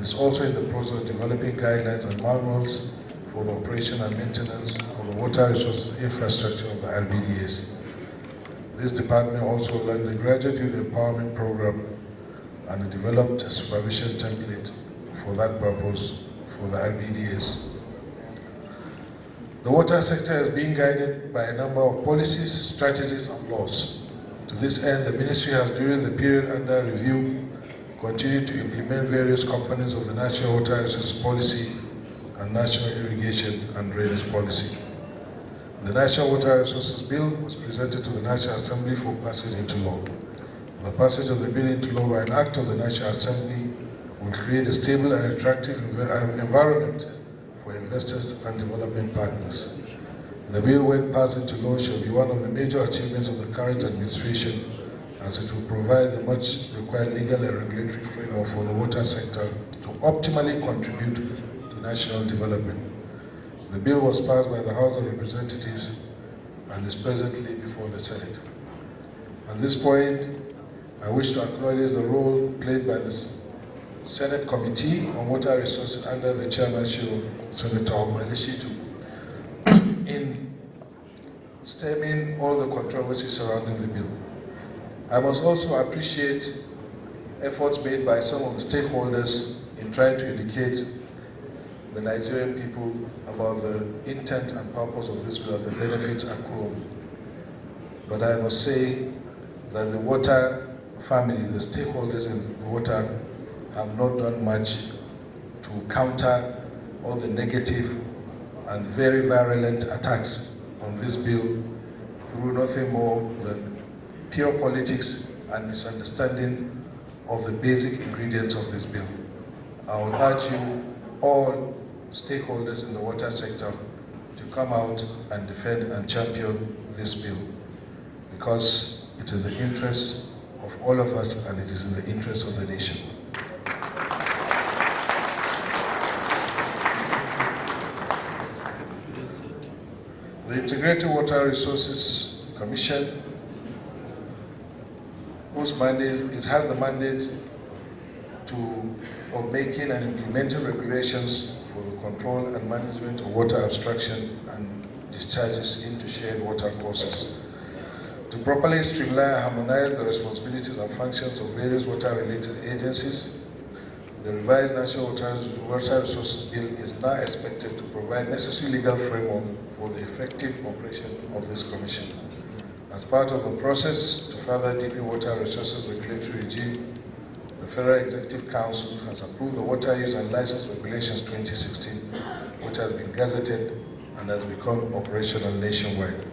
is also in the process of developing guidelines and manuals for the operation and maintenance of the water resources infrastructure of the RBDAs. This department also launched the Graduate Youth Empowerment Program and developed a supervision template for that purpose for the RBDAs. The water sector is being guided by a number of policies, strategies, and laws. To this end, the Ministry has, during the period under review, continued to implement various components of the National Water Resources Policy and National Irrigation and Drainage Policy. The National Water Resources Bill was presented to the National Assembly for passage into law. The passage of the bill into law by an act of the National Assembly will create a stable and attractive environment for investors and development partners. The bill, when passed into law, shall be one of the major achievements of the current administration, as it will provide the much required legal and regulatory framework for the water sector to optimally contribute to national development. The bill was passed by the House of Representatives and is presently before the Senate. At this point, I wish to acknowledge the role played by the Senate Committee on Water Resources under the chairmanship of Senator Omalishitu in stemming all the controversy surrounding the bill. I must also appreciate efforts made by some of the stakeholders in trying to educate the Nigerian people about the intent and purpose of this bill and the benefits accrued. But I must say that the water family, the stakeholders in water, have not done much to counter all the negative and very virulent attacks on this bill through nothing more than pure politics and misunderstanding of the basic ingredients of this bill. I will urge you, all stakeholders in the water sector, to come out and defend and champion this bill, because it's in the interest of all of us and it is in the interest of the nation. The Integrated Water Resources Commission, whose mandate has the mandate of making and implementing regulations for the control and management of water abstraction and discharges into shared water courses. To properly streamline and harmonize the responsibilities and functions of various water-related agencies, the revised National Water Resources Bill is now expected to provide necessary legal framework for the effective operation of this commission. As part of the process to further deepen water resources regulatory regime, the Federal Executive Council has approved the Water Use and License Regulations 2016, which has been gazetted and has become operational nationwide.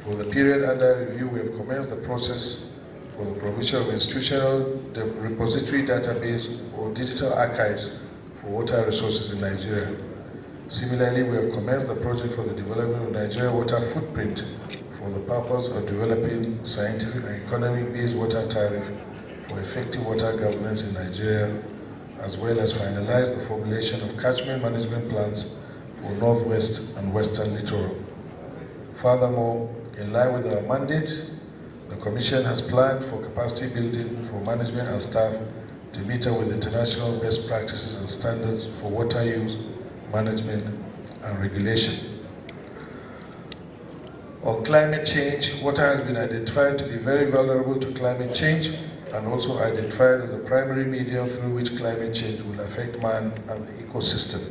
For the period under review, we have commenced the process for the provision of institutional repository database or digital archives for water resources in Nigeria. Similarly, we have commenced the project for the development of Nigeria water footprint for the purpose of developing scientific and economic-based water tariff for effective water governance in Nigeria, as well as finalize the formulation of catchment management plans for Northwest and Western Littoral. Furthermore, in line with our mandate, the Commission has planned for capacity building for management and staff to meet up with international best practices and standards for water use, management, and regulation. On climate change, water has been identified to be very vulnerable to climate change and also identified as the primary medium through which climate change will affect man and the ecosystem.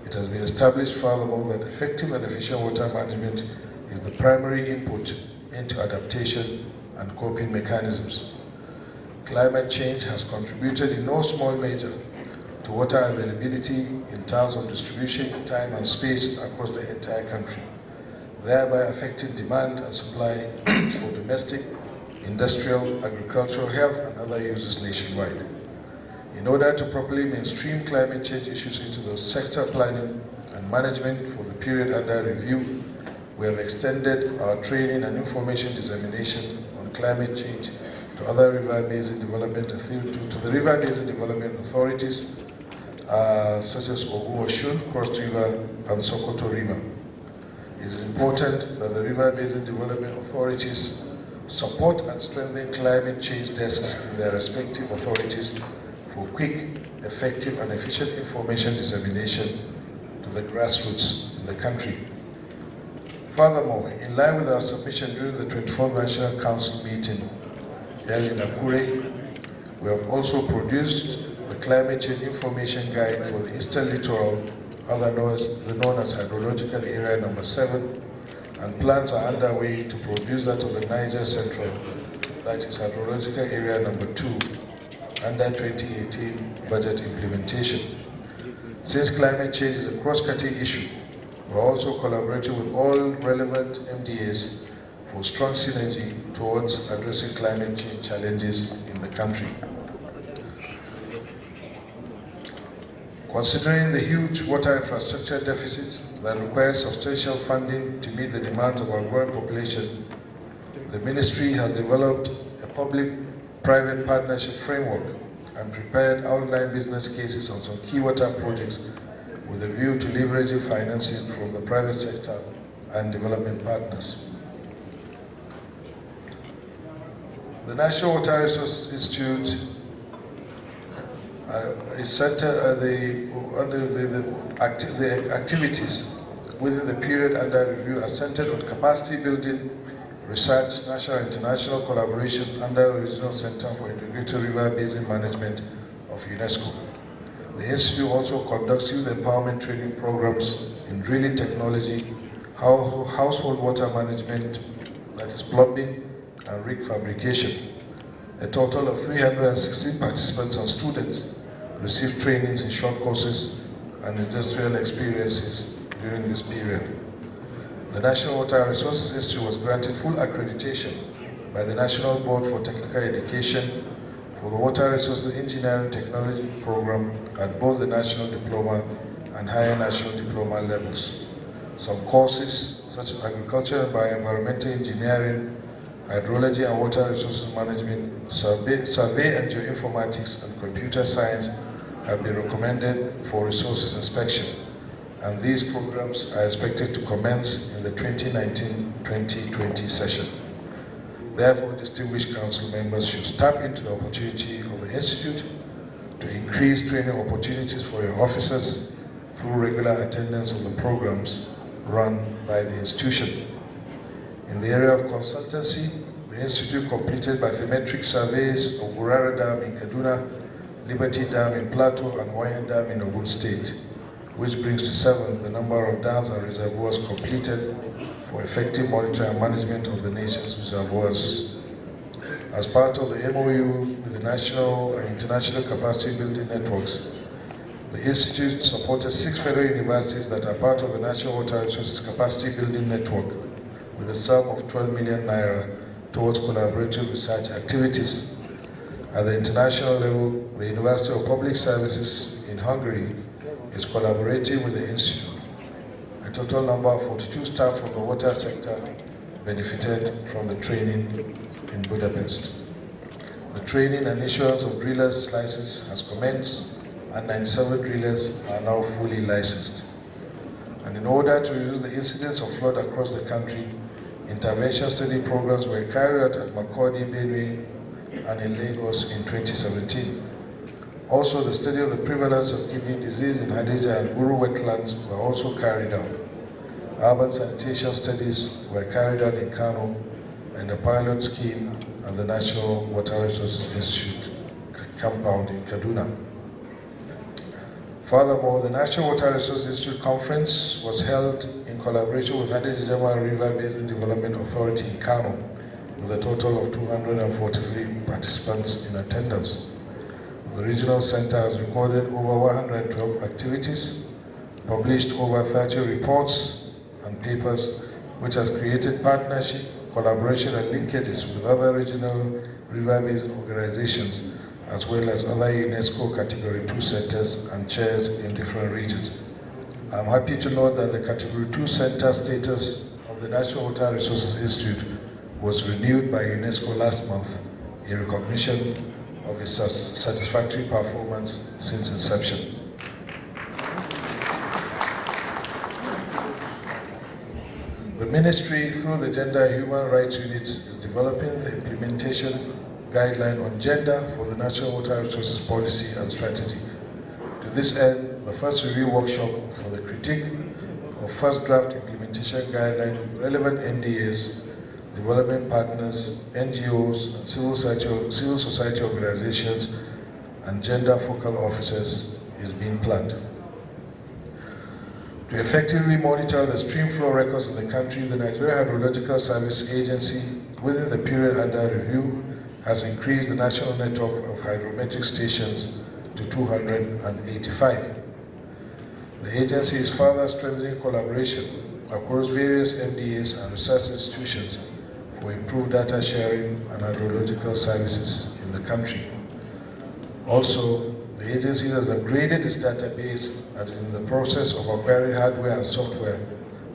It has been established furthermore that effective and efficient water management is the primary input into adaptation and coping mechanisms. Climate change has contributed in no small measure to water availability in terms of distribution in time and space across the entire country, thereby affecting demand and supply for domestic, industrial, agricultural, health, and other uses nationwide. In order to properly mainstream climate change issues into the sector planning and management for the period under review, we have extended our training and information dissemination on climate change to other river basin development authorities such as Ogun-Oshun, Cross River, and Sokoto River. It is important that the river basin development authorities support and strengthen climate change desks in their respective authorities for quick, effective, and efficient information dissemination to the grassroots in the country. Furthermore, in line with our submission during the 24th National Council meeting held in Akure, we have also produced the Climate Change Information Guide for the Eastern Littoral, otherwise known as Hydrological Area Number 7, and plans are underway to produce that of the Niger Central, that is Hydrological Area Number 2, under 2018 budget implementation. Since climate change is a cross-cutting issue, we are also collaborating with all relevant MDAs for strong synergy towards addressing climate change challenges in the country. Considering the huge water infrastructure deficit that requires substantial funding to meet the demands of our growing population, the Ministry has developed a public-private partnership framework and prepared outline business cases on some key water projects with a view to leveraging financing from the private sector and development partners. The National Water Resources Institute is centered under the activities within the period under review are centered on capacity building, research, national and international collaboration under the Regional Center for Integrated River Basin Management of UNESCO. The Institute also conducts youth empowerment training programs in drilling technology, household water management, that is plumbing, and rig fabrication. A total of 316 participants and students received trainings in short courses and industrial experiences during this period. The National Water Resources Institute was granted full accreditation by the National Board for Technical Education for the Water Resources Engineering Technology program at both the National Diploma and Higher National Diploma levels. Some courses, such as Agriculture and Bioenvironmental Engineering, Hydrology and Water Resources Management, Survey and Geoinformatics, and Computer Science have been recommended for resources inspection, and these programs are expected to commence in the 2019-2020 session. Therefore, distinguished council members should tap into the opportunity of the Institute to increase training opportunities for your officers through regular attendance of the programs run by the institution. In the area of consultancy, the Institute completed bathymetric surveys of Gurara Dam in Kaduna, Liberty Dam in Plateau, and Wayan Dam in Ogun State, which brings to 7 the number of dams and reservoirs completed for effective monitoring and management of the nation's reservoirs. As part of the MOU with the national and international capacity building networks, the Institute supported 6 federal universities that are part of the National Water Resources Capacity Building Network with a sum of 12 million naira towards collaborative research activities. At the international level, the University of Public Services in Hungary is collaborating with the Institute. A total number of 42 staff from the water sector benefited from the training in Budapest. The training and issuance of drillers' license has commenced, and 97 drillers are now fully licensed. And in order to reduce the incidence of flood across the country, intervention study programs were carried out at Makurdi, Benue, and in Lagos in 2017. Also, the study of the prevalence of kidney disease in Hadejia and Uru wetlands were also carried out. Urban sanitation studies were carried out in Kano, and a pilot scheme at the National Water Resources Institute compound in Kaduna. Furthermore, the National Water Resources Institute Conference was held in collaboration with Hadejia River Basin Development Authority in Kano, with a total of 243 participants in attendance. The regional center has recorded over 112 activities, published over 30 reports and papers, which has created partnership, collaboration, and linkages with other regional river basin organizations, as well as other UNESCO Category 2 centers and chairs in different regions. I'm happy to note that the Category 2 center status of the National Water Resources Institute was renewed by UNESCO last month in recognition of its satisfactory performance since inception. The Ministry, through the Gender and Human Rights Units, is developing the implementation guideline on gender for the National Water Resources Policy and Strategy. To this end, the first review workshop for the critique of first draft implementation guideline with relevant MDAs, development partners, NGOs, and civil society organizations, and gender focal officers is being planned. To effectively monitor the stream flow records in the country, the Nigeria Hydrological Service Agency, within the period under review, has increased the national network of hydrometric stations to 285. The agency is further strengthening collaboration across various MDAs and research institutions for improved data sharing and hydrological services in the country. Also, the agency has upgraded its database and is in the process of acquiring hardware and software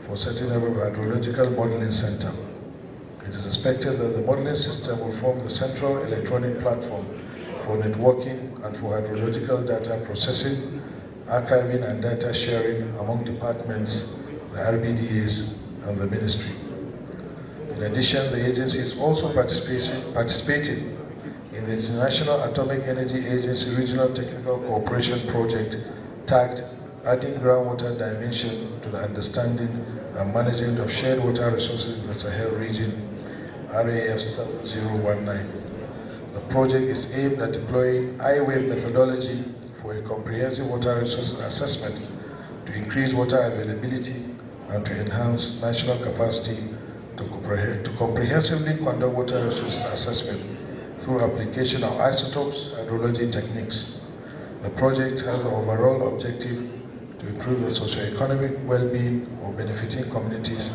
for setting up a hydrological modeling center. It is expected that the modeling system will form the central electronic platform for networking and for hydrological data processing, archiving, and data sharing among departments, the RBDAs, and the ministry. In addition, the agency is also participating in the International Atomic Energy Agency Regional Technical Cooperation Project, tagged Adding Groundwater Dimension to the Understanding and Management of Shared Water Resources in the Sahel Region, RAF 7019. The project is aimed at deploying I-wave methodology for a comprehensive water resources assessment to increase water availability and to enhance national capacity to comprehensively conduct water resources assessment through application of isotopes hydrology techniques. The project has the overall objective to improve the socio-economic well-being of benefiting communities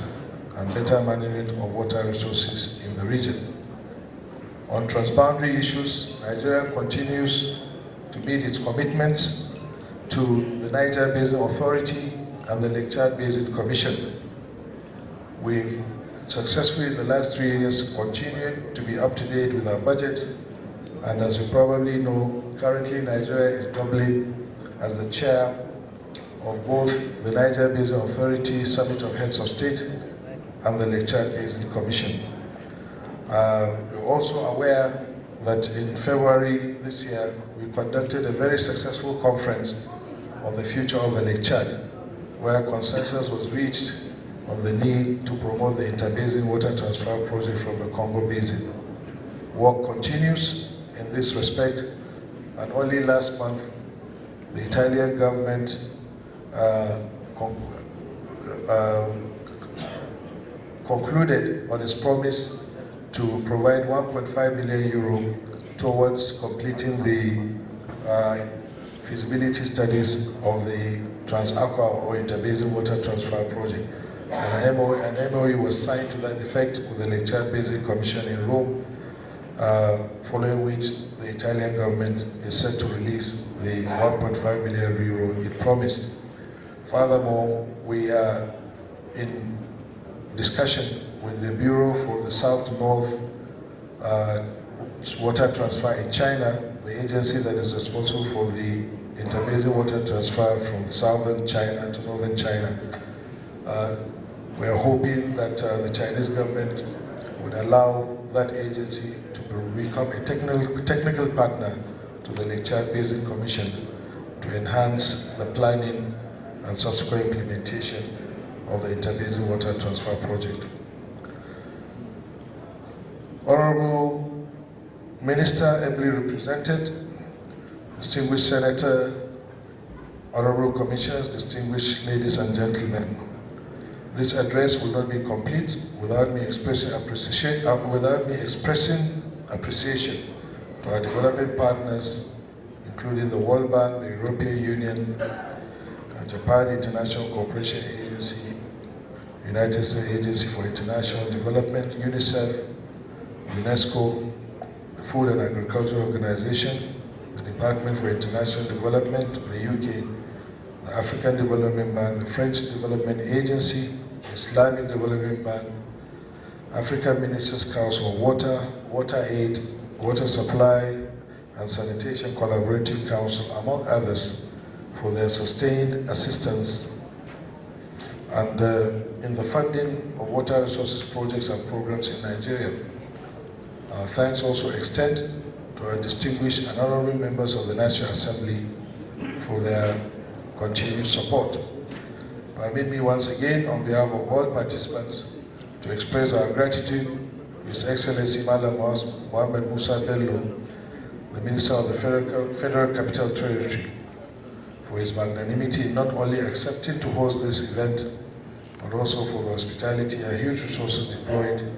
and better management of water resources in the region. On transboundary issues, Nigeria continues to meet its commitments to the Niger Basin Authority and the Lake Chad Basin Commission. We've successfully in the last 3 years continued to be up to date with our budget, and as you probably know, currently Nigeria is doubling as the chair of both the Niger Basin Authority Summit of Heads of State and the Lake Chad Basin Commission. You're also aware that in February this year, we conducted a very successful conference on the future of the Lake Chad, where consensus was reached on the need to promote the interbasin water transfer project from the Congo Basin. Work continues in this respect, and only last month, the Italian government concluded on its promise to provide 1.5 million euro towards completing the feasibility studies of the Trans-Aqua or Interbasin Water Transfer Project. And an MOU was signed to that effect with the Lake Chad Basin Commission in Rome, following which the Italian government is set to release the 1.5 million euro it promised. Furthermore, we are in discussion with the Bureau for the South-North Water Transfer in China, the agency that is responsible for the interbasin water transfer from southern China to northern China. We are hoping that the Chinese government would allow that agency to become a technical partner to the Lake Chad Basin Commission to enhance the planning and subsequent implementation of the interbasin water transfer project. Honorable Minister, ably represented, distinguished Senator, Honorable Commissioners, distinguished ladies and gentlemen, this address will not be complete without me expressing appreciation to our development partners, including the World Bank, the European Union, Japan International Cooperation Agency, United States Agency for International Development, UNICEF, UNESCO, the Food and Agriculture Organization, the Department for International Development, the UK, the African Development Bank, the French Development Agency, the Islamic Development Bank, African Ministers' Council on Water, Water Aid, Water Supply, and Sanitation Collaborative Council, among others, for their sustained assistance and in the funding of water resources projects and programs in Nigeria. Our thanks also extend to our distinguished and honorable members of the National Assembly for their continued support. Permit me once again, on behalf of all participants, to express our gratitude to His Excellency Malam Mohammed Musa Bello, the Minister of the Federal Capital Territory, for his magnanimity in not only accepting to host this event, but also for the hospitality and huge resources deployed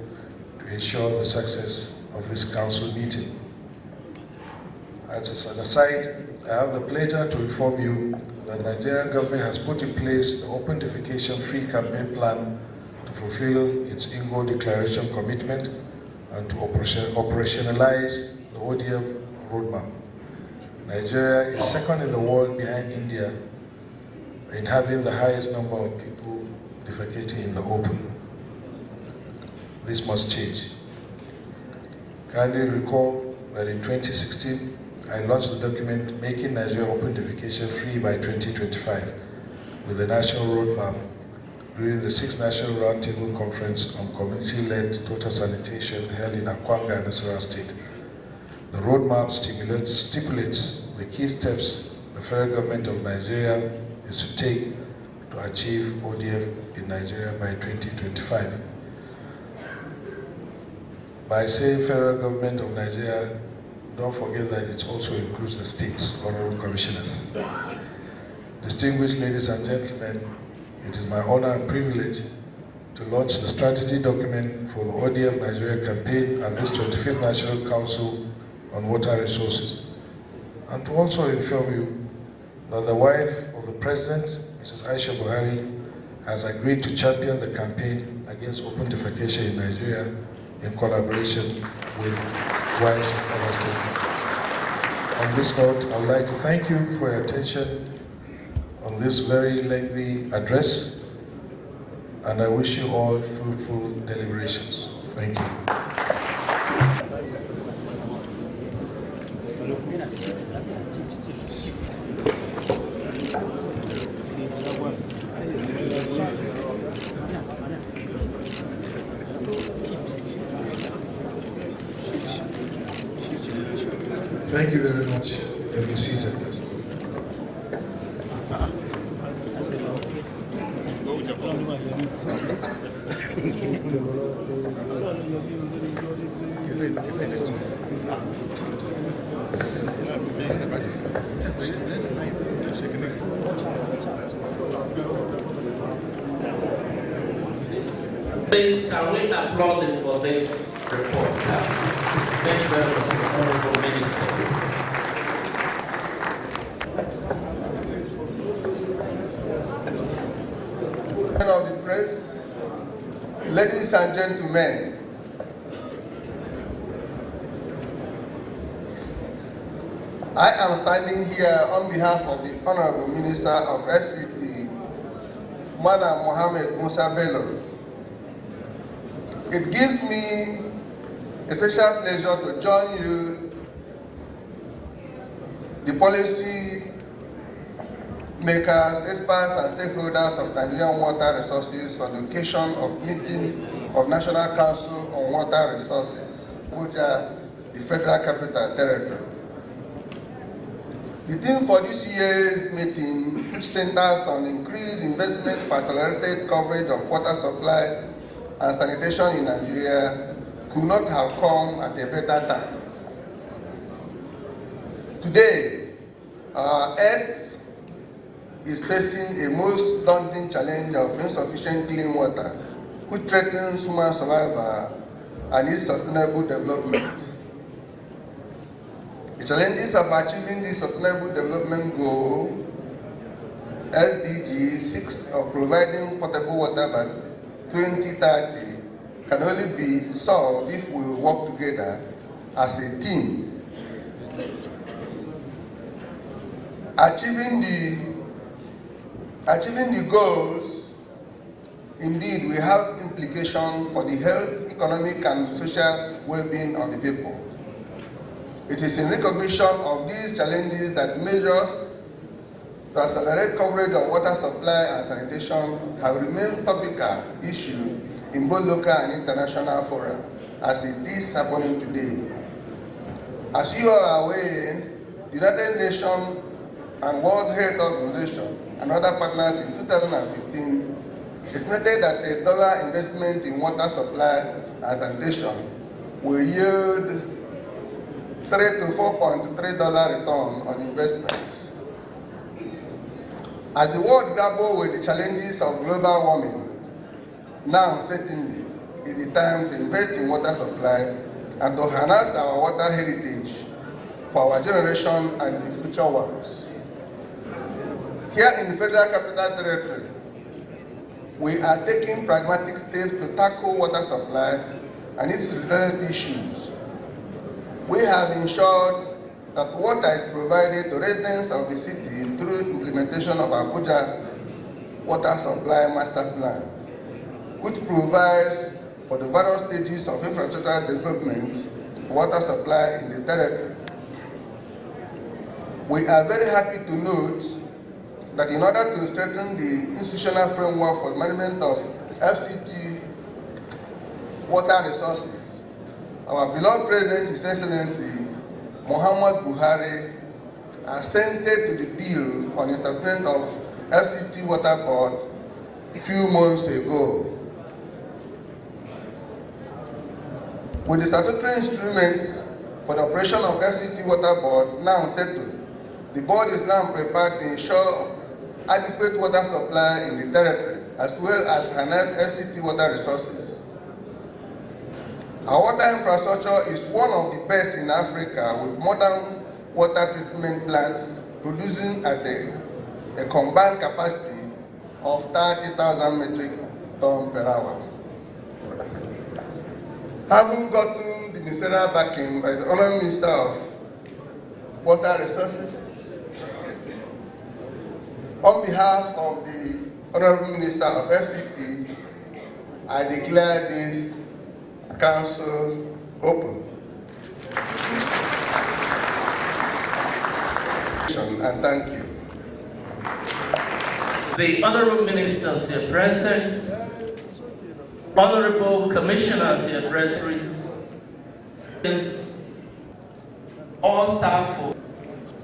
to ensure the success of this council meeting. As an aside, I have the pleasure to inform you that the Nigerian government has put in place the Open Defecation Free campaign plan to fulfill its Ingo Declaration commitment and to operationalize the ODF roadmap. Nigeria is second in the world behind India in having the highest number of people defecating in the open. This must change. Kindly recall that in 2016, I launched the document Making Nigeria Open Defecation Free by 2025 with the National Roadmap during the 6th National Roundtable Conference on Community-Led Total Sanitation held in Akwanga, Nasarawa State. The roadmap stipulates the key steps the federal government of Nigeria is to take to achieve ODF in Nigeria by 2025. By saying federal government of Nigeria, don't forget that it also includes the states, honorable commissioners. Distinguished ladies and gentlemen, it is my honor and privilege to launch the strategy document for the ODF Nigeria campaign and this 25th National Council on Water Resources, and to also inform you that the wife of the President, Mrs. Aisha Buhari, has agreed to champion the campaign against open defecation in Nigeria in collaboration with wives of other states. On this note, I would like to thank you for your attention on this very lengthy address, and I wish you all fruitful deliberations. Thank you. Thank you very much. Have you seated. Please, can we applaud him for this report? Thank you very much, Honorable Minister. Of the press, ladies and gentlemen, I am standing here on behalf of the Honorable Minister of FCT, Madam Mohammed Musa Bello. It gives me a special pleasure to join you, the policy makers, experts, and stakeholders of Nigerian water resources on the occasion of meeting of National Council on Water Resources, Abuja, the Federal Capital Territory. The theme for this year's meeting, which centers on increased investment for accelerated coverage of water supply and sanitation in Nigeria, could not have come at a better time. Today, our Earth is facing a most daunting challenge of insufficient clean water, which threatens human survival and its sustainable development. The challenges of achieving the Sustainable Development Goal, SDG 6, of providing potable water by 2030 can only be solved if we work together as a team. Achieving the goals, indeed, we have implications for the health, economic, and social well-being of the people. It is in recognition of these challenges that measures to accelerate coverage of water supply and sanitation have remained topical issue in both local and international fora. as it is happening today. As you are aware, the United Nations and World Health Organization and other partners in 2015 estimated that a dollar investment in water supply and sanitation will yield $3 to $4.3 return on investments. As the world grapples with the challenges of global warming, now certainly is the time to invest in water supply and to harness our water heritage for our generation and the future ones. Here in the Federal Capital Territory, we are taking pragmatic steps to tackle water supply and its related issues. We have ensured that water is provided to residents of the city through implementation of Abuja Water Supply Master Plan, which provides for the various stages of infrastructure development for water supply in the territory. We are very happy to note that in order to strengthen the institutional framework for management of FCT water resources, our beloved President, His Excellency Muhammad Buhari, assented to the bill on the establishment of FCT Water Board a few months ago. With the statutory instruments for the operation of FCT Water Board now settled, the board is now prepared to ensure adequate water supply in the territory, as well as harness FCT water resources. Our water infrastructure is one of the best in Africa, with modern water treatment plants producing at a combined capacity of 30,000 metric tons per hour. Having gotten the ministerial backing by the Honourable Minister of Water Resources, on behalf of the Honourable Minister of FCT, I declare this council open. And thank you. The Honourable Ministers here present, Honourable Commissioners here present, all staff for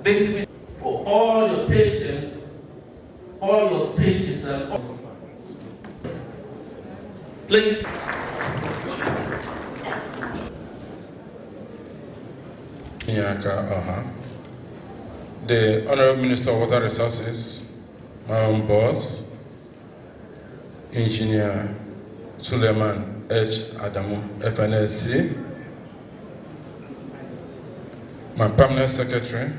this, for all your patience, all your speeches, and all. Please. The Honourable Minister of Water Resources, my own boss, Engineer Suleiman H. Adamu, FNSC, my permanent secretary,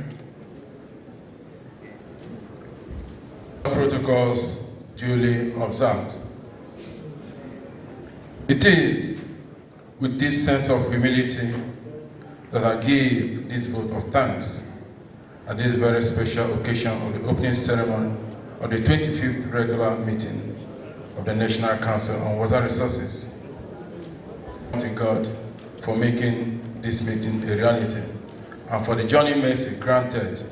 protocols duly observed. It is with deep sense of humility that I give this vote of thanks at this very special occasion of the opening ceremony of the 25th regular meeting of the National Council on Water Resources. Thank God for making this meeting a reality and for the journey mercy granted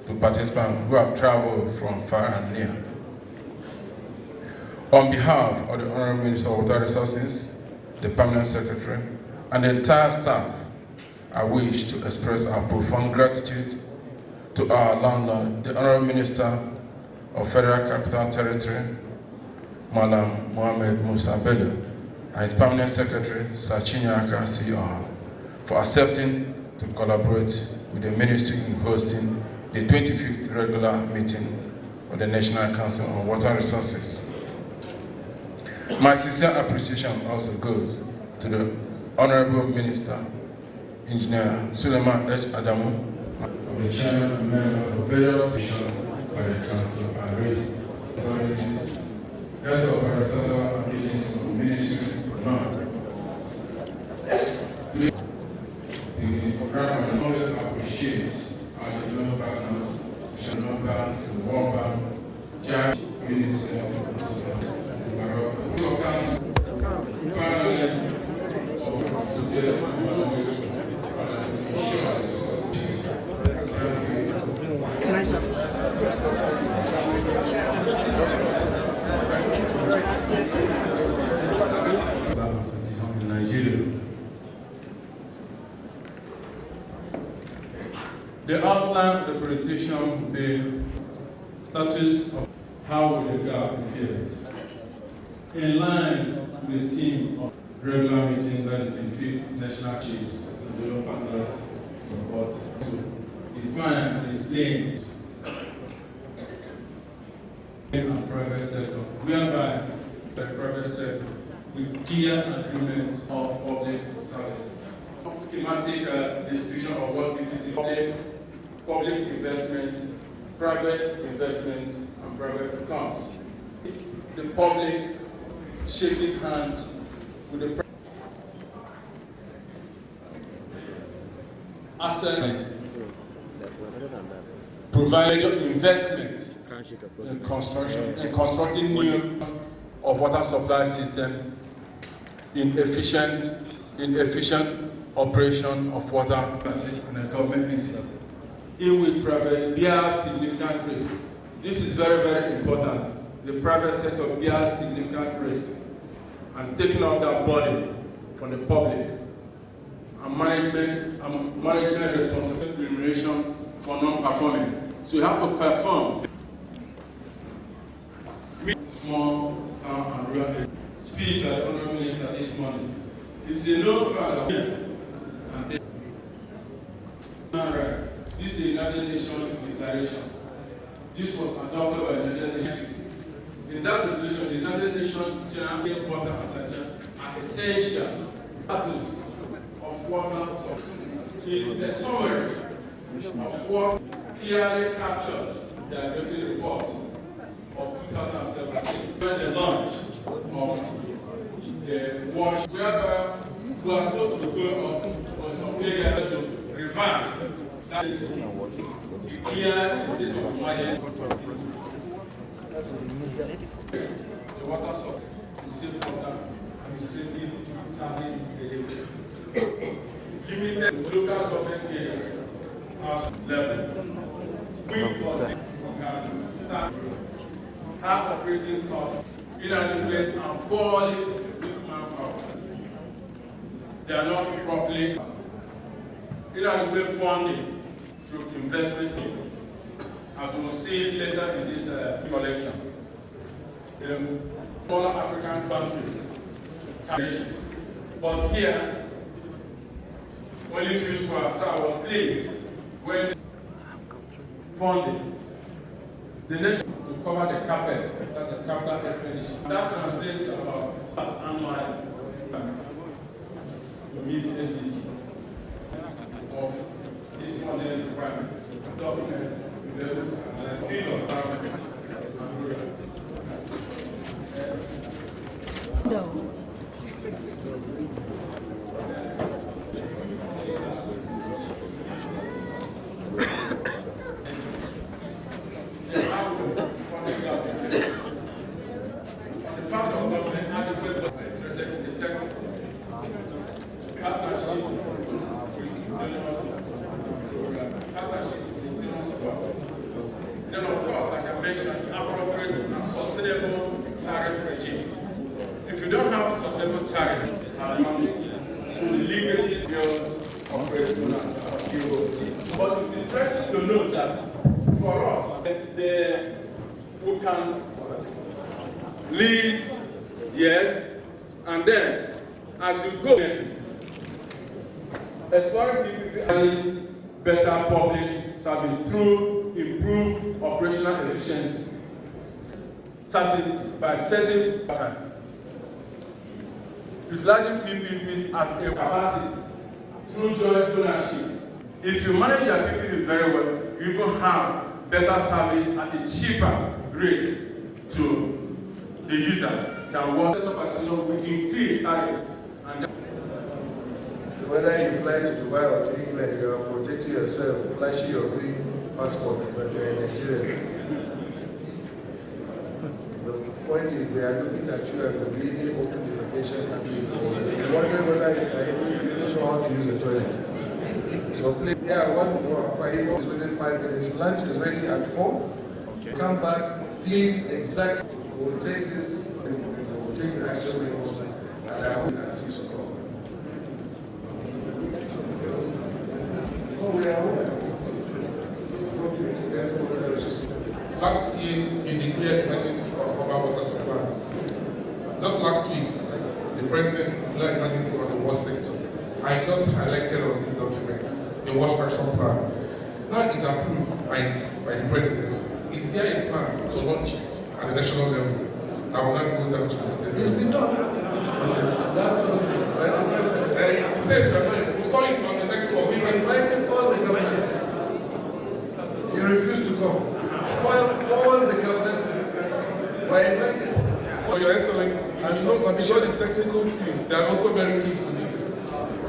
to participants who have traveled from far and near. On behalf of the Honourable Minister of Water Resources, the Permanent Secretary, and the entire staff, I wish to express our profound gratitude to our landlord, the Honourable Minister of Federal Capital Territory, Malam Mohamed Musa Bello, and his Permanent Secretary, Sir Chinyaka CR, for accepting to collaborate with the Ministry in hosting the 25th regular meeting of the National Council on Water Resources. My sincere appreciation also goes to the Honourable Minister, Engineer Suleiman H. Adamu, the chairman and member of various stations by the council and rated authorities, heads of parastatal agencies of ministry, the program and always appreciate our development partners, Shanonka, the Warfare, Judge, Minister, Nigeria, The outline of the presentation will be status of how we regard the field. In line with the theme of regular meetings that is the 5th National Chiefs and the Young Partners support to define and explain and private sector, whereby the private sector with clear agreement of public services. Schematic distribution of what we see: public investment, private investment, and private returns. The public shaking hands with the asset, provide investment in constructing new of water supply system, in efficient operation of water and a government entity. In which private bears significant risk. This is very, very important. The private sector bears significant risk and taking up that burden from the public and management responsibility remuneration for non-performing. So you have to perform. Small town and rural areas. Speak as Honourable Minister this morning. It's a no further. Yes. And this is a United Nations declaration. This was adopted by the United Nations. In that resolution, the United Nations General Water and Sanitary are essential status of water is a summary of what clearly captured the addressing report of 2017 when the launch of the wash, whereby we are supposed to go on some area to reverse that is the clear state of emergency. The water source is safe water administrative service delivery. Limited local government areas as level. We must start have operating costs inadequate and poorly with manpower. They are not properly inadequate funding through investment, as we will see later in this collection. In smaller African countries, but here, only few swabs. So I was pleased when funding the nation to cover the CapEx, that is capital expenditure. That translates to about annual to meet the SDG of this funding requirement. No. Then, of course, like I mentioned, appropriate and sustainable tariff regime. If you don't have sustainable tariff, the legally build operational but it's interesting to note that for us, we can lease, yes, and then as you go, exploring PPP better public service through improved operational efficiency, by setting time. Utilizing PPPs as a capacity through joint ownership. If you manage your PPP very well, you will have better service at a cheaper rate to the user than what will increase tariff. Whether you fly to Dubai or to England, you are protecting yourself, flashing your green passport, but you are in Nigeria. The point is, they are looking at you as a bleeding open defecation and you wonder whether you are able to know how to use the toilet. So please, one for is within 5 minutes. Lunch is ready at 4. Okay. Come back, please, exactly. We will take this, we will take the action report, and I hope at 6 o'clock. Oh, we are last year you declared emergency on Fmwr water supply. Just last week, the President declared emergency on the water sector. I just highlighted on this document the water action plan. Now it's approved by the President. Is there a plan to launch it at the national level? I will not go down to the state. It's been done. That's Thursday, by the President. The states were not, we saw it on the network. We invited all the governors. You refused to come. All the governors in this country were invited. For Your Excellency, And you so, know, the technical team, they are also very key to this.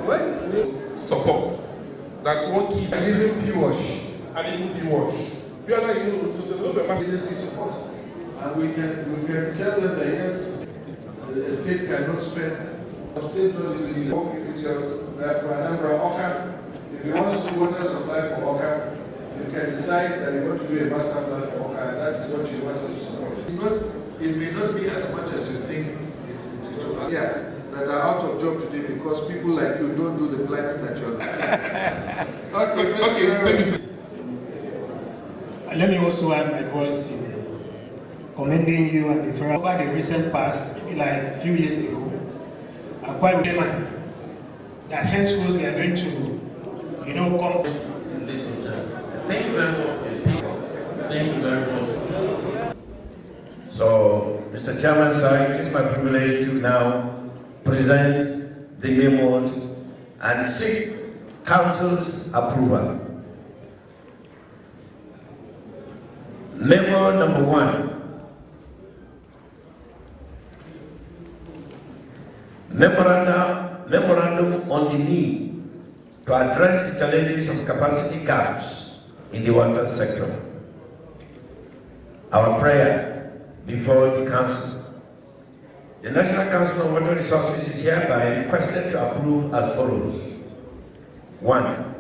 What? Support. That one key. And even P-Wash. And even P-Wash. We are like, to the global Agency support. And we can tell them that yes, the state cannot spend. The state don't really work if it's your, for a number of Oka. If you want to do water supply for Oka, you can decide that you want to do a master plan for Oka, and that is what you want to support. It may not be as much as you think it is to us. Yeah, that are out of job today because people like you don't do the planning that you're doing. Okay, let me say. Let me also add my voice in commending you and the federal over the recent past, maybe like a few years ago, quite chairman, that henceforth we are going to, come. Thank you very much for your patience. Thank you very much. So, Mr. Chairman, sir, it is my privilege to now present the memos and seek Council's approval. Memo number 1. Memorandum on the need to address the challenges of capacity gaps in the water sector. Our prayer before the Council. The National Council on Water Resources is hereby requested to approve as follows. 1.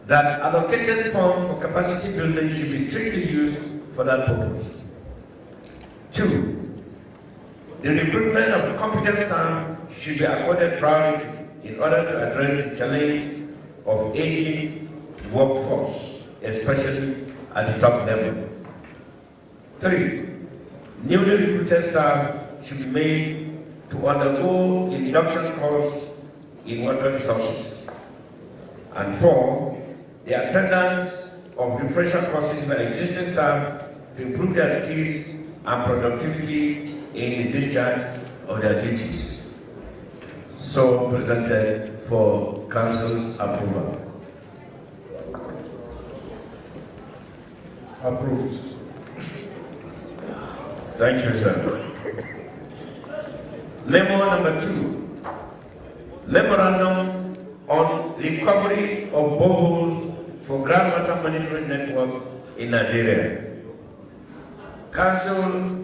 That allocated funds for capacity building should be strictly used for that purpose. 2. The recruitment of competent staff should be accorded priority in order to address the challenge of aging workforce, especially at the top level. 3. Newly recruited staff should be made to undergo an induction course in water resources. And 4. The attendance of refresher courses by existing staff to improve their skills and productivity in the discharge of their duties. So presented for Council's approval. Approved. Thank you, sir. Memo number 2. Memorandum on recovery of boreholes for groundwater monitoring network in Nigeria. Council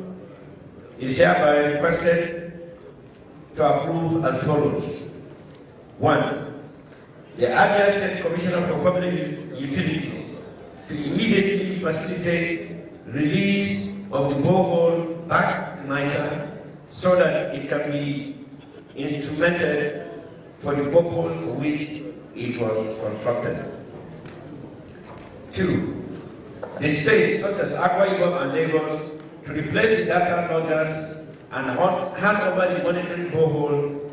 is hereby requested to approve as follows. 1. The Abia State Commissioner for Public Utilities to immediately facilitate release of the borehole back to NISA so that it can be instrumented for the purpose for which it was constructed. 2. The states such as Akwa Ibom and Lagos to replace the data loggers and hand over the monitoring borehole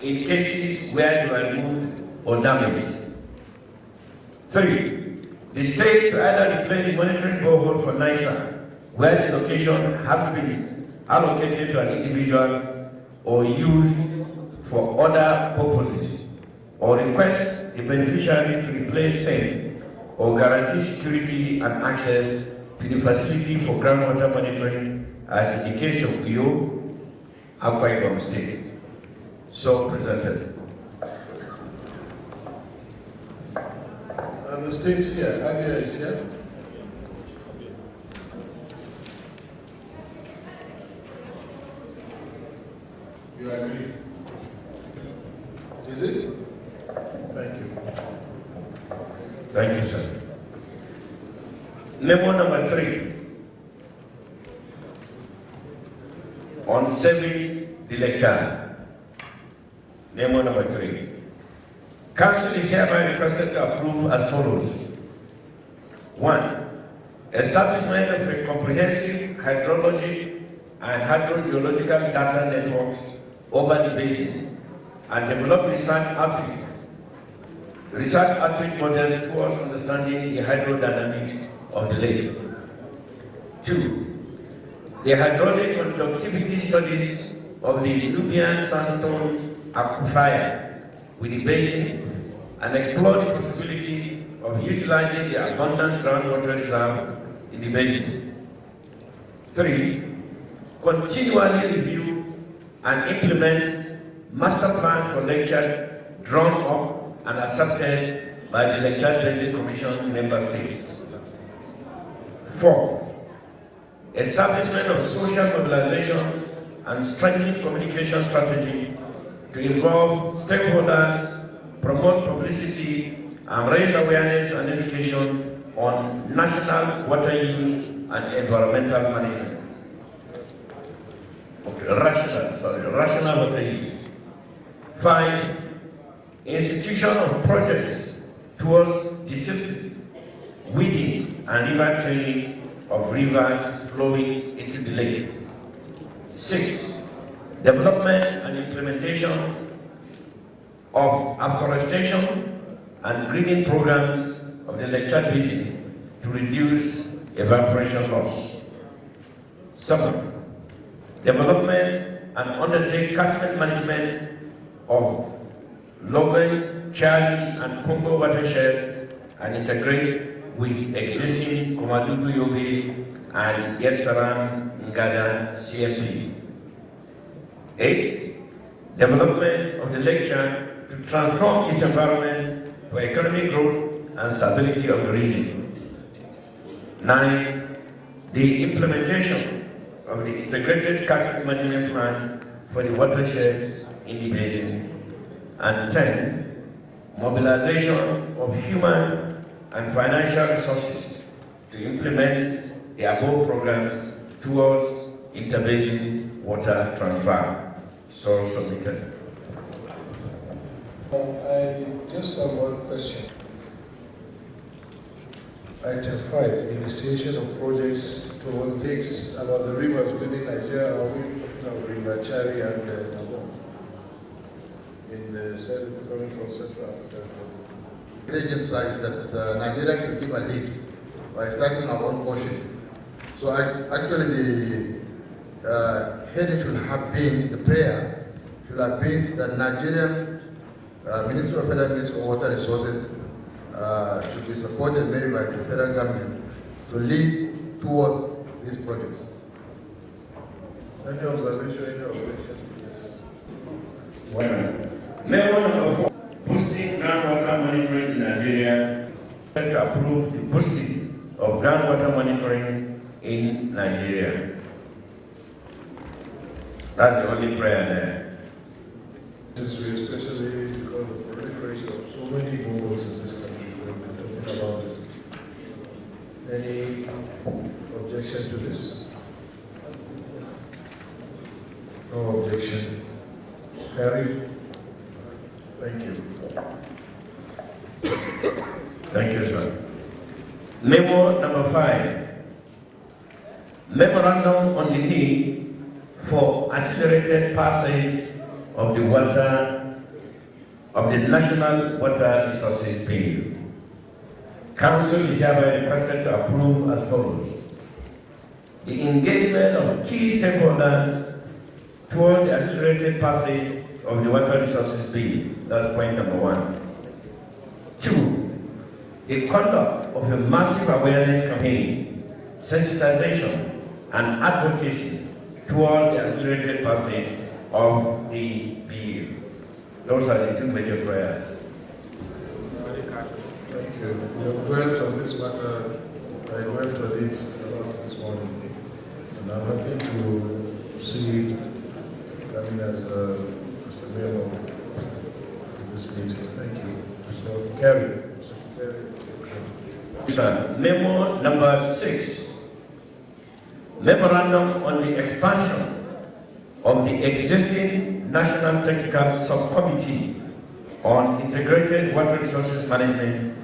in cases where they were removed or damaged. 3. The states to either replace the monitoring borehole for NISA where the location has been allocated to an individual or used for other purposes, or request the beneficiaries to replace same or guarantee security and access to the facility for groundwater monitoring as in the case of Uyo, Akwa Ibom State. So presented. And the states here, Abia is here. You agree? Is it? Thank you. Thank you, sir. Memo number 3. On saving the lecture. Memo number 3. Council is hereby requested to approve as follows. 1. establishment of a comprehensive hydrology and hydrogeological data networks over the basin, and develop research outfit model towards understanding the hydrodynamics of the lake. 2. The hydraulic conductivity studies of the Nubian sandstone aquifer with the basin and explore the possibility of utilizing the abundant groundwater reserve in the basin. 3. Continually review and implement master plan for lecture drawn up and accepted by the Lecture Basin Commission member states. 4. Establishment of social mobilization and strengthening communication strategy to involve stakeholders, promote publicity, and raise awareness and education on national water use and environmental management. Rational water use. 5. Institution of projects towards desilting, weeding, and river training of rivers flowing into the lake. 6. Development and implementation of afforestation and greening programs of the Lecture Basin to reduce evaporation loss. 7. Development and undertake catchment management of Logan, Charlie, and Congo watersheds and integrate with existing Komadugu Yobe and Yetsaran Ngada CMP. 8. Development of the lecture to transform its environment for economic growth and stability of the region. 9. The implementation of the integrated catchment management plan for the watersheds in the basin. And 10. Mobilization of human and financial resources to implement the above programs towards interbasin water transfer. So submitted. I just have one question. Item 5, initiation of projects to takes about the rivers within Nigeria. Are we talking about River Chari and in the coming from Central Africa? Agencies that Nigeria should give a lead by starting our own portion. So actually the heading should have been, the prayer should have been that Nigerian Ministry of Federal Ministry of Water Resources should be supported maybe by the federal government to lead towards these projects. Any observation, any objection? Well, Member number 4, boosting groundwater monitoring in Nigeria. To approve the boosting of groundwater monitoring in Nigeria. That's the only prayer there. Since we especially because of the proliferation of so many boreholes in this country, we've been talking about it. Any objection to this? No objection. Carried. Thank you. Thank you, sir. Memo number 5. Memorandum on the need for accelerated passage of the National Water Resources Bill. Council is hereby requested to approve as follows. The engagement of key stakeholders toward the accelerated passage of the Water Resources Bill. That's point number 1. 2. The conduct of a massive awareness campaign, sensitization, and advocacy toward the accelerated passage of the bill. Those are the 2 major prayers. Thank you. We have dwelt on this matter. I dwelt on it a lot this morning, and I'm happy to see it coming as a memo of this meeting. Thank you. So, carry. Sir, memo number 6. Memorandum on the expansion of the existing National Technical Subcommittee on Integrated Water Resources Management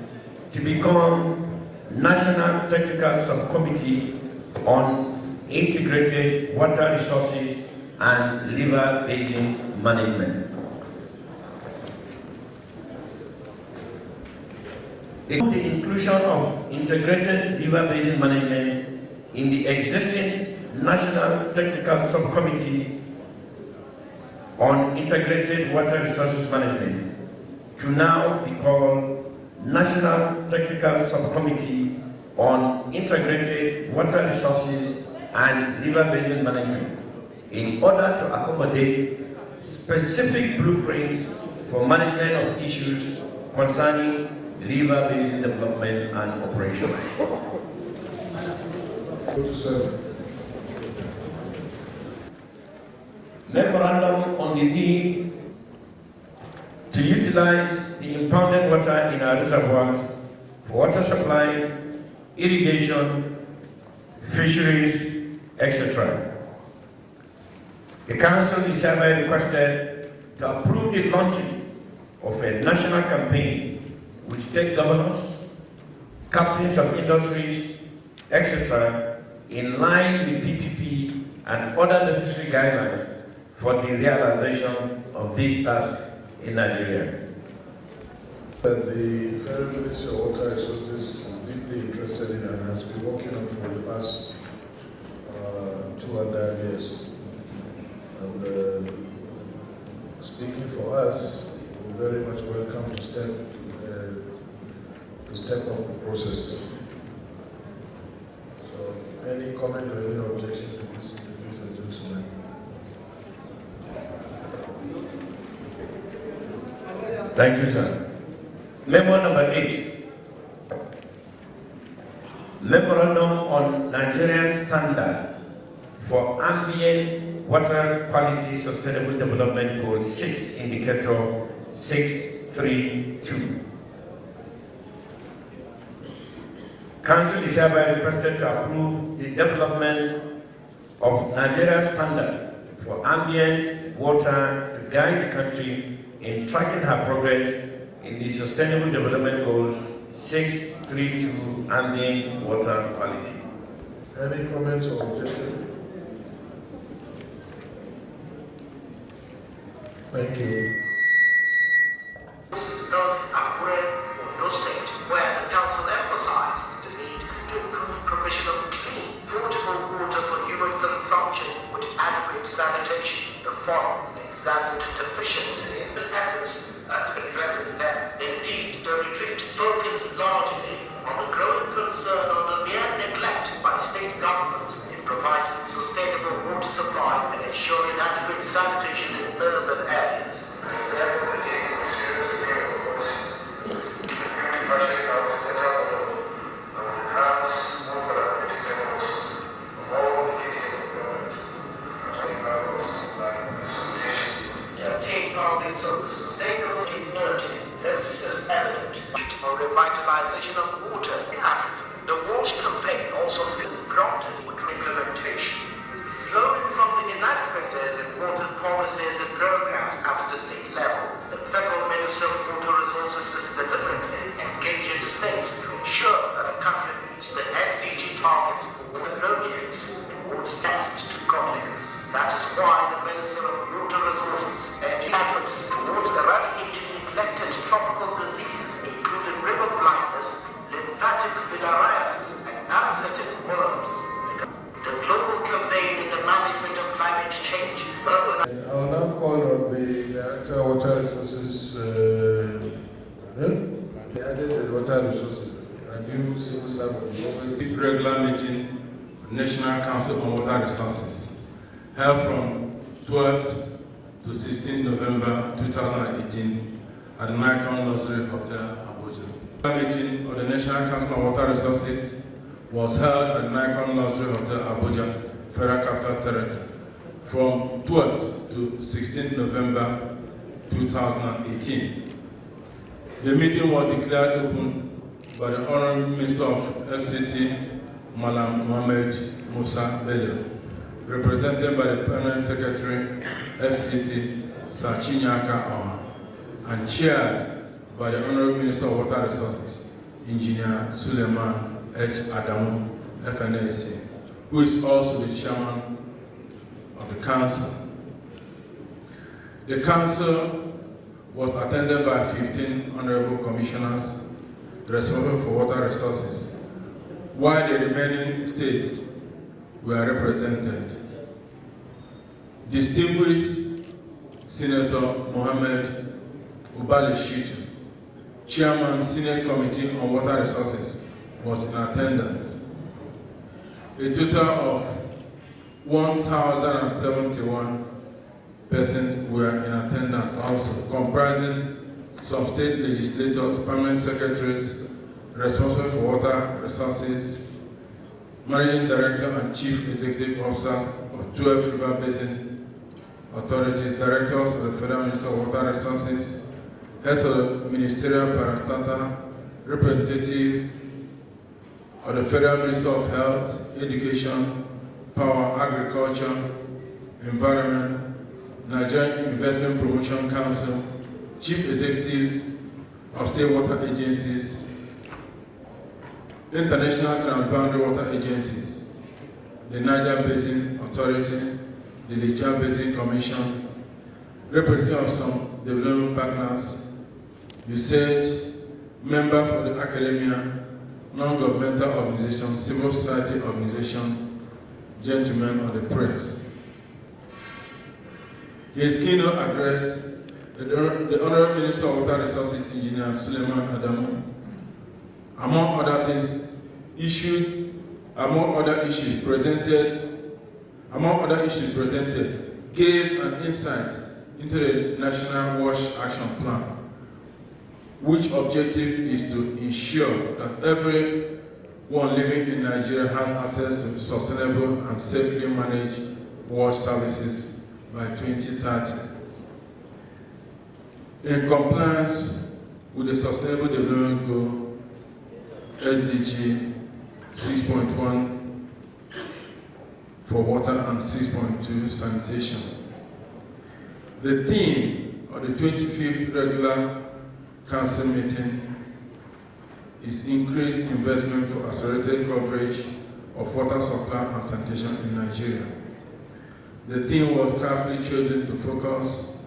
to become National Technical Subcommittee on Integrated Water Resources and River Basin Management. The inclusion of integrated river basin management in the existing National Technical Subcommittee on Integrated Water Resources Management to now be called National Technical Subcommittee on Integrated Water Resources and River Basin Management in order to accommodate specific blueprints for management of issues concerning river basin development and operation. Memorandum on the need to utilize the impounded water in our reservoirs for water supply, irrigation, fisheries, etc. The Council is hereby requested to approve the launching of a national campaign with state governors, captains of industries, etc., in line with PPP and other necessary guidelines for the realization of these tasks in Nigeria. The Federal Ministry of Water Resources is deeply interested in and has been working on for the past 2.5 years. And speaking for us, we very much welcome to step up the process. So, any comment or any objection to this gentleman? Thank you, sir. Memo number 8. Memorandum on Nigerian Standard for Ambient Water Quality Sustainable Development Goal 6 Indicator 632. Council is hereby requested to approve the development of Nigeria's standard for ambient water to guide the country in tracking her progress in the Sustainable Development Goals 632 ambient water quality. Any comments or objections? Thank you. Sanitation, the foreign examined deficiency in the efforts at addressing them. Indeed, the retreat focused largely on the growing concern on the mere neglect by state governments in providing sustainable water supply and ensuring adequate sanitation in urban areas. Revitalization of water in Africa. The Wash campaign also feels granted with implementation. Flowing from the inadequacies in water policies and programs at the state level, the Federal Minister of Water Resources is deliberately engaging the states to ensure that the country meets the SDG targets for water projects towards best to godliness. That is why the Minister of Water Resources efforts towards eradicating neglected tropical diseases including river blindness, lymphatic filariasis, and parasitic worms. The global campaign in the management of climate change, urban... I will now call on the Director of Water Resources, the added Water Resources, and you civil servant. Regular meeting, National Council on Water Resources, held from 12th to 16th November 2018 at the Micron Luxury Hotel, Abuja. The meeting of the National Council on Water Resources was held at the Micron Luxury Hotel, Abuja, Federal Capital Territory, from 12th to 16th November 2018. The meeting was declared open by the Honorable Minister of FCT, Malam Mohamed Musa Bello, represented by the Permanent Secretary, FCT, Sachinyaka Awa, and chaired by the Honorable Minister of Water Resources, Engineer Suleiman H. Adamu, FNAC, who is also the chairman of the council. The council was attended by 15 honorable commissioners responsible for water resources, while the remaining states were represented. Distinguished Senator Mohammed Ubali Shitu, Chairman, Senate Committee on Water Resources, was in attendance. A total of 1,071 persons were in attendance also, comprising some state legislators, permanent secretaries responsible for water resources, managing director and chief executive officers of 12 river basin authorities, directors of the Federal Ministry of Water Resources, heads of the ministerial parastatal, representative of the Federal Ministry of Health, Education, Power, Agriculture, Environment, Nigerian Investment Promotion Council, chief executives of state water agencies, international transboundary water agencies, the Niger Basin Authority, the Lechia Basin Commission, representatives of some development partners, research, members of the academia, non-governmental organizations, civil society organizations, gentlemen of the press. His keynote address, the Honorable Minister of Water Resources, Engineer Suleiman Adamu, among other issues presented, gave an insight into the National Wash Action Plan, which objective is to ensure that everyone living in Nigeria has access to sustainable and safely managed wash services by 2030. In compliance with the Sustainable Development Goal, SDG 6.1 for water and 6.2 sanitation. The theme of the 25th regular council meeting is increased investment for accelerated coverage of water supply and sanitation in Nigeria. The theme was carefully chosen to focus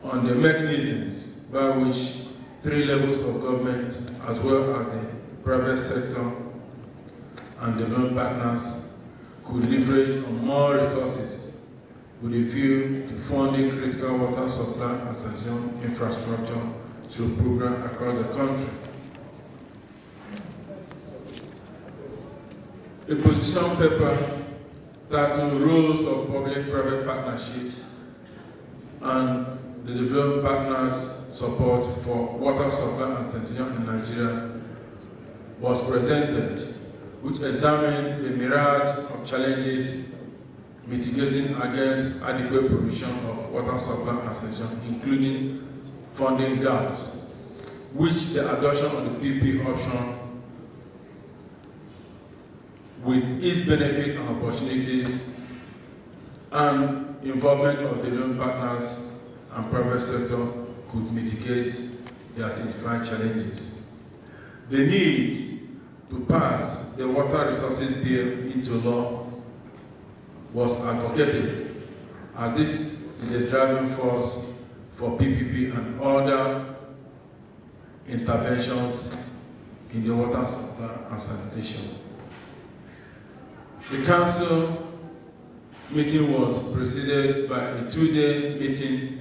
on the mechanisms by which three levels of government, as well as the private sector and development partners, could leverage on more resources with a view to funding critical water supply and sanitation infrastructure through programs across the country. A position paper titled Rules of Public-Private Partnership and the Development Partners' Support for Water Supply and Sanitation in Nigeria was presented, which examined the myriad of challenges mitigating against adequate provision of water supply and sanitation, including funding gaps, which the adoption of the PP option with its benefits and opportunities and involvement of development partners and private sector could mitigate the identified challenges. The need to pass the Water Resources Bill into law was advocated, as this is a driving force for PPP and other interventions in the water supply and sanitation. The council meeting was preceded by a two-day meeting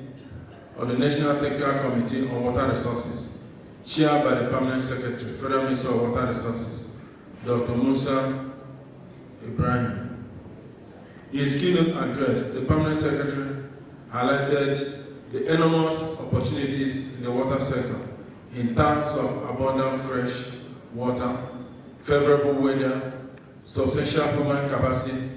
of the National Technical Committee on Water Resources, chaired by the Permanent Secretary, Federal Minister of Water Resources, Dr. Musa Ibrahim. In his keynote address, the Permanent Secretary highlighted the enormous opportunities in the water sector in terms of abundant fresh water, favorable weather, substantial human capacity